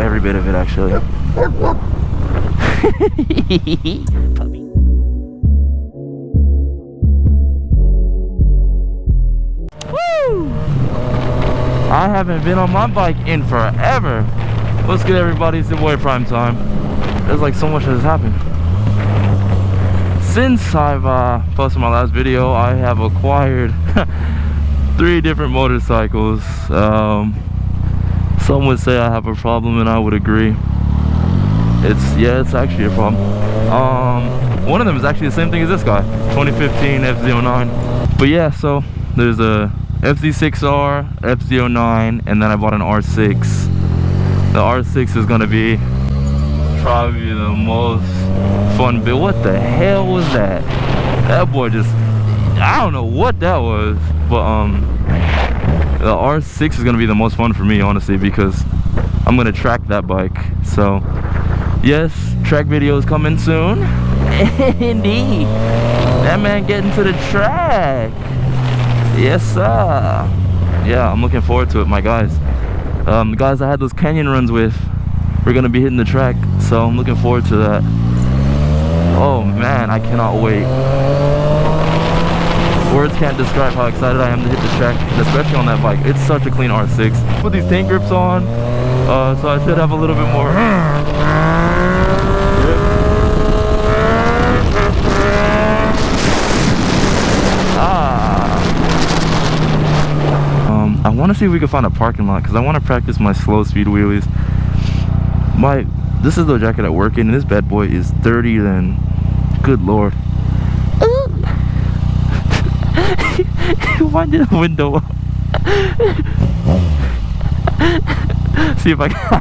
every bit of it actually. Puppy. Woo! I haven't been on my bike in forever. What's good, everybody? It's your boy Prime Time. There's like so much that has happened. Since I've posted my last video, I have acquired 3 different motorcycles. Some would say I have a problem, and I would agree. It's actually a problem. One of them is actually the same thing as this guy, 2015 FZ09. But yeah, so there's a FZ6R, FZ09, and then I bought an R6. The R6 is gonna be probably the most fun build. What the hell was that? That boy just, I don't know what that was, but the R6 is gonna be the most fun for me, honestly, because I'm gonna track that bike. So yes, track videos coming soon. Indeed, that man getting to the track. Yes sir. Yeah, I'm looking forward to it, my guys. The guys I had those canyon runs with, we're gonna be hitting the track, so I'm looking forward to that. Oh man, I cannot wait. Words can't describe how excited I am to hit the track, especially on that bike. It's such a clean R6. Put these tank grips on, so I should have a little bit more. I want to see if we can find a parking lot, because I want to practice my slow speed wheelies. This is the jacket I work in, and this bad boy is dirty then. Good lord. Why did the window up? See if I can.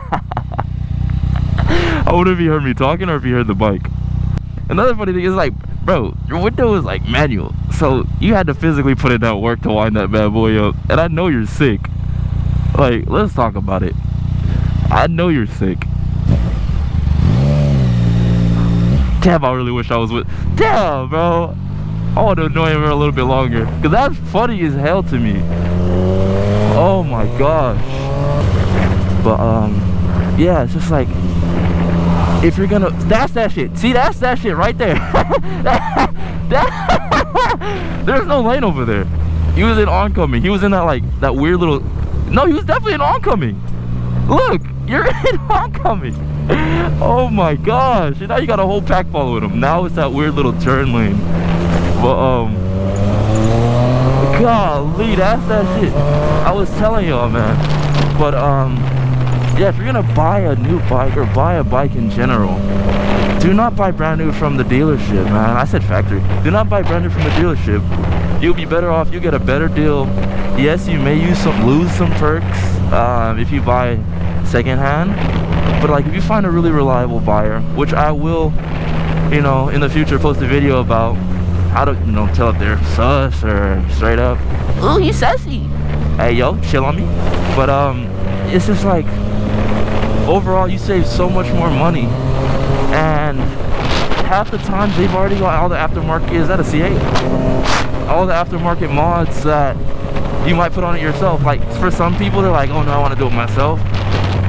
I wonder if he heard me talking or if he heard the bike. Another funny thing is, like, bro, your window is like manual, so you had to physically put in that work to wind that bad boy up. And I know you're sick. Like, let's talk about it. I know you're sick. Damn, I really wish I was with. Damn, bro. I want to annoy him for a little bit longer, because that's funny as hell to me. Oh my gosh. But yeah, it's just like, if you're gonna, that's that shit. See, that's that shit right there. There's no lane over there. He was in oncoming. He was in that, like, that weird little, no, he was definitely in oncoming. Look, you're in oncoming. Oh my gosh. And now you got a whole pack following him. Now it's that weird little turn lane. But golly, that's that shit. I was telling y'all, man. But yeah, if you're gonna buy a new bike or buy a bike in general, do not buy brand new from the dealership, man. I said factory. Do not buy brand new from the dealership. You'll be better off. You get a better deal. Yes, you may lose some perks if you buy secondhand, but like, if you find a really reliable buyer, which I will, you know, in the future post a video about how to, you know, tell if they're sus or straight up, ooh, he's sassy. Hey yo, chill on me. But it's just like, overall you save so much more money, and half the times they've already got all the aftermarket, is that a C8? All the aftermarket mods that you might put on it yourself. Like, for some people, they're like, oh no, I want to do it myself.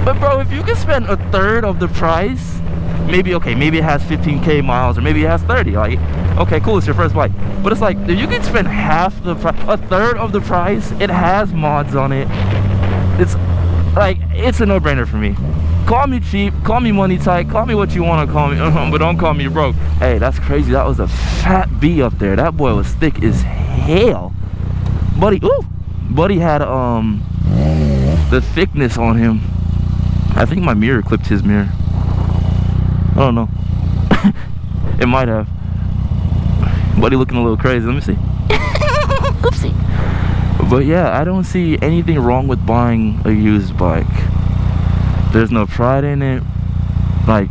But bro, if you can spend a third of the price, maybe, okay, maybe it has 15k miles, or maybe it has 30, like, okay, cool, it's your first bike. But it's like, if you can spend half the price, a third of the price, it has mods on it, it's like, it's a no-brainer for me. Call me cheap, call me money tight, call me what you want to call me, but don't call me broke. Hey, that's crazy. That was a fat B up there. That boy was thick as hell. Buddy, ooh, buddy had the thickness on him. I think my mirror clipped his mirror. I don't know. It might have. Buddy looking a little crazy. Let me see. Oopsie. But yeah, I don't see anything wrong with buying a used bike. There's no pride in it. Like,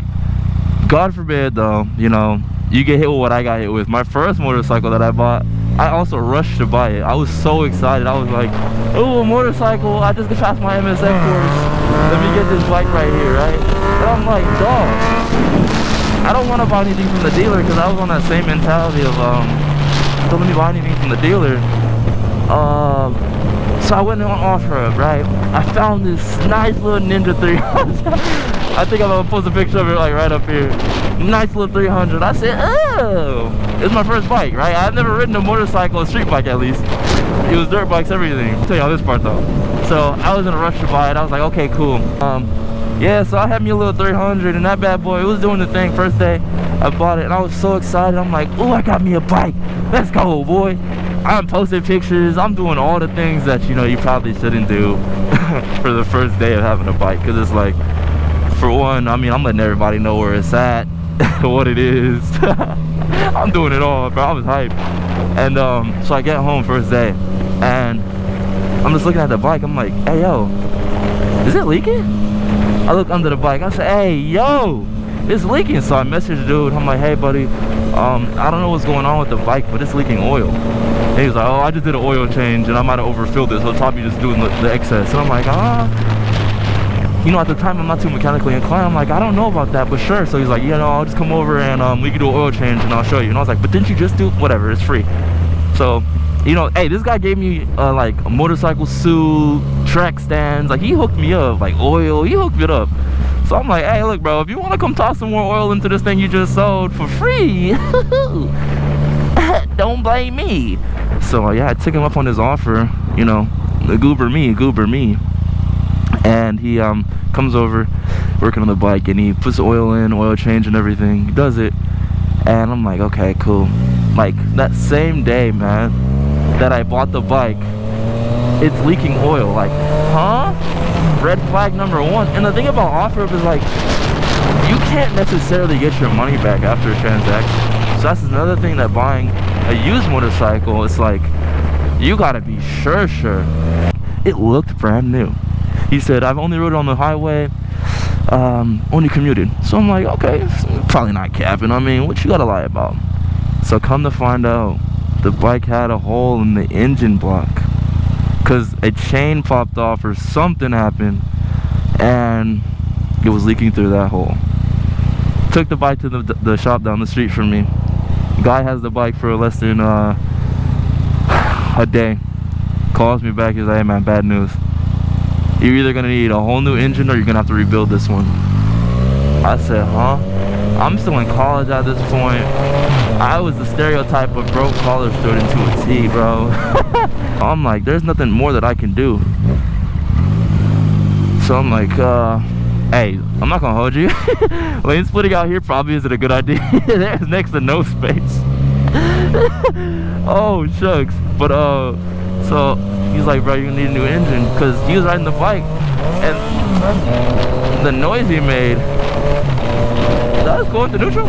God forbid though, you know, you get hit with what I got hit with. My first motorcycle that I bought, I also rushed to buy it. I was so excited. I was like, oh, a motorcycle, I just passed my MSF course. Let me get this bike right here, right? And I'm like, dog, I don't want to buy anything from the dealer, because I was on that same mentality of, don't let me buy anything from the dealer. So I went on off-road, right? I found this nice little Ninja 300. I think I'm gonna post a picture of it like right up here. Nice little 300. I said, oh, it's my first bike, right? I've never ridden a motorcycle, a street bike at least. It was dirt bikes, everything. I'll tell y'all this part though. So I was in a rush to buy it. I was like, okay, cool. Yeah, so I had me a little 300 and that bad boy, it was doing the thing. First day I bought it and I was so excited. I'm like, oh, I got me a bike. Let's go, boy. I'm posting pictures. I'm doing all the things that, you know, you probably shouldn't do for the first day of having a bike. Because it's like, for one, I mean, I'm letting everybody know where it's at, what it is. I'm doing it all, bro. I was hyped. And so I get home first day and I'm just looking at the bike. I'm like, hey, yo, is it leaking? I look under the bike. I said, hey, yo, it's leaking. So I messaged the dude. I'm like, hey, buddy, I don't know what's going on with the bike, but it's leaking oil. And he was like, oh, I just did an oil change and I might have overfilled it, so it's probably just doing the excess. And I'm like, you know, at the time I'm not too mechanically inclined. I'm like, I don't know about that, but sure. So he's like, you know, I'll just come over and we can do an oil change and I'll show you. And I was like, but didn't you just do whatever? It's free. So, you know, hey, this guy gave me like a motorcycle suit, track stands. Like, he hooked me up, like oil. He hooked it up. So I'm like, hey, look, bro, if you want to come toss some more oil into this thing you just sold for free, don't blame me. So yeah, I took him up on his offer. You know, goober me. And he comes over, working on the bike, and he puts the oil in, oil change and everything. He does it, and I'm like, okay, cool. Like, that same day, man, that I bought the bike, it's leaking oil. Like, huh? Red flag number one. And the thing about OfferUp is, like, you can't necessarily get your money back after a transaction. So that's another thing that buying a used motorcycle, it's like, you gotta be sure. It looked brand new. He said, I've only rode on the highway, only commuted. So I'm like, okay, probably not capping. I mean, what you gotta lie about? So come to find out, the bike had a hole in the engine block because a chain popped off or something happened and it was leaking through that hole. Took the bike to the shop down the street from me. Guy has the bike for less than a day. Calls me back, he's like, hey man, bad news. You're either gonna need a whole new engine or you're gonna have to rebuild this one. I said, huh? I'm still in college at this point. I was the stereotype of broke college student to a T, bro. I'm like, there's nothing more that I can do. So I'm like, hey, I'm not gonna hold you. Lane splitting out here probably isn't a good idea. There's next to no space. Oh, shucks. But, so he's like, bro, you're gonna need a new engine. Because he was riding the bike. And the noise he made, that was going to neutral.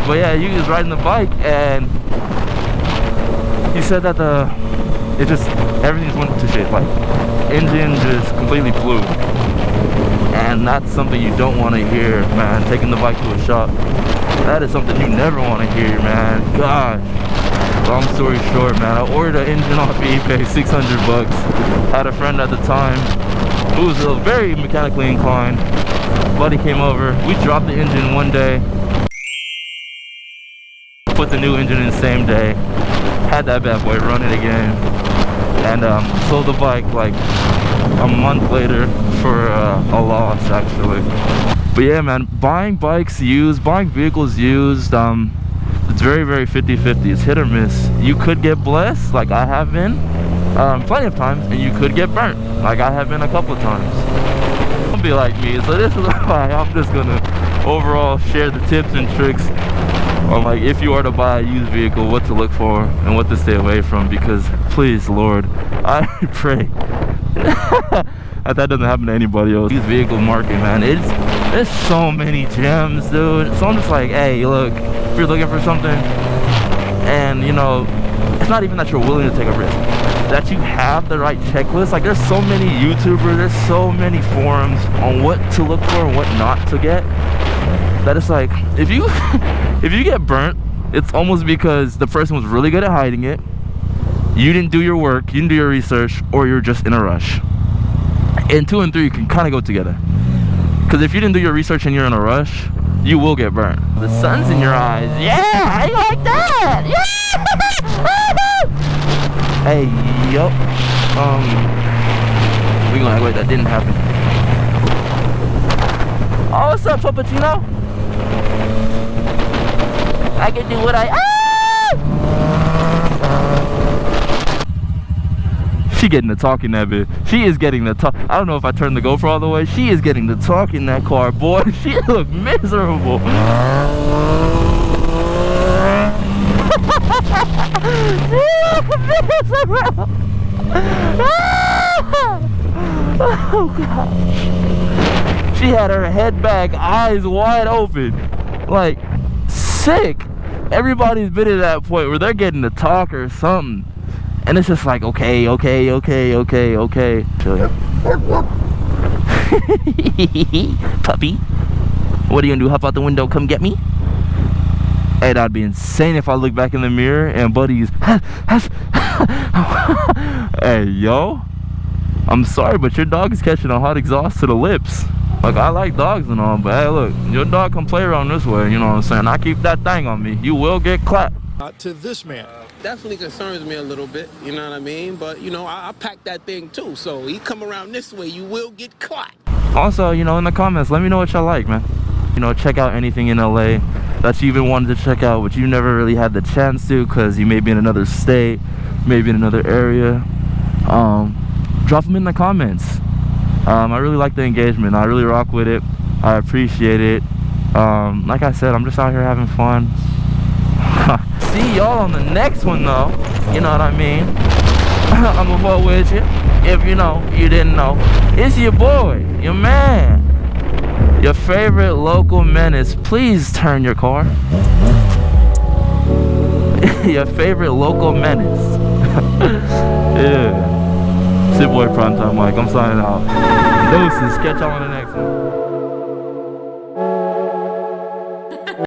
But yeah, he was riding the bike and he said that everything just went to shit. Like, engine just completely blew. And that's something you don't want to hear, man. Taking the bike to a shop, that is something you never want to hear, man. Gosh. Long story short, man, I ordered an engine off eBay, 600 bucks. Had a friend at the time who was very mechanically inclined. Buddy came over, we dropped the engine one day, put the new engine in the same day, had that bad boy running again, and sold the bike like a month later for a loss, actually. But yeah, man, buying bikes used, buying vehicles used, it's very 50-50. It's hit or miss. You could get blessed, like I have been plenty of times, and you could get burnt, like I have been a couple of times. Don't be like me. So this is why I'm just gonna overall share the tips and tricks on, like, if you are to buy a used vehicle, what to look for and what to stay away from. Because please, Lord, I pray that doesn't happen to anybody else. Used vehicle market, man, there's so many gems, dude. So I'm just like, hey, look, if you're looking for something, and you know, it's not even that you're willing to take a risk, that you have the right checklist. Like, there's so many YouTubers, there's so many forums on what to look for and what not to get, that it's like, if you if you get burnt, it's almost because the person was really good at hiding it, you didn't do your work, you didn't do your research, or you're just in a rush. And 2 and 3 can kind of go together, because if you didn't do your research and you're in a rush, you will get burnt. The sun's in your eyes. Yeah, I like that. Yeah. Hey, yo. We gonna act like that didn't happen. what's up, Puppuccino? I can do what I... She getting the talk in that bit. She is getting the talk. I don't know if I turned the GoPro all the way. She is getting the talk in that car, boy. She look miserable. She look miserable. Oh gosh. She had her head back, eyes wide open, like sick. Everybody's been at that point where they're getting to talk or something, and it's just like, okay. Puppy, what are you gonna do? Hop out the window, come get me? Hey, that'd be insane if I look back in the mirror and Buddy's hey, yo, I'm sorry, but your dog is catching a hot exhaust to the lips. Like, I like dogs and all, but hey, look, your dog can play around this way, you know what I'm saying? I keep that thing on me. You will get clapped. To this man. Definitely concerns me a little bit, you know what I mean? But, you know, I pack that thing too, so he come around this way, you will get caught. Also, you know, in the comments, let me know what y'all like, man. You know, check out anything in LA that you even wanted to check out, but you never really had the chance to because you may be in another state, maybe in another area. Drop them in the comments. I really like the engagement. I really rock with it. I appreciate it. Like I said, I'm just out here having fun. See y'all on the next one though. You know what I mean? I'm gonna vote with you. If you know, you didn't know. It's your boy, your man, your favorite local menace. Please turn your car. Your favorite local menace. Yeah. It's your boy Primetime Mike. I'm signing out. Deuces. Catch y'all on the next one.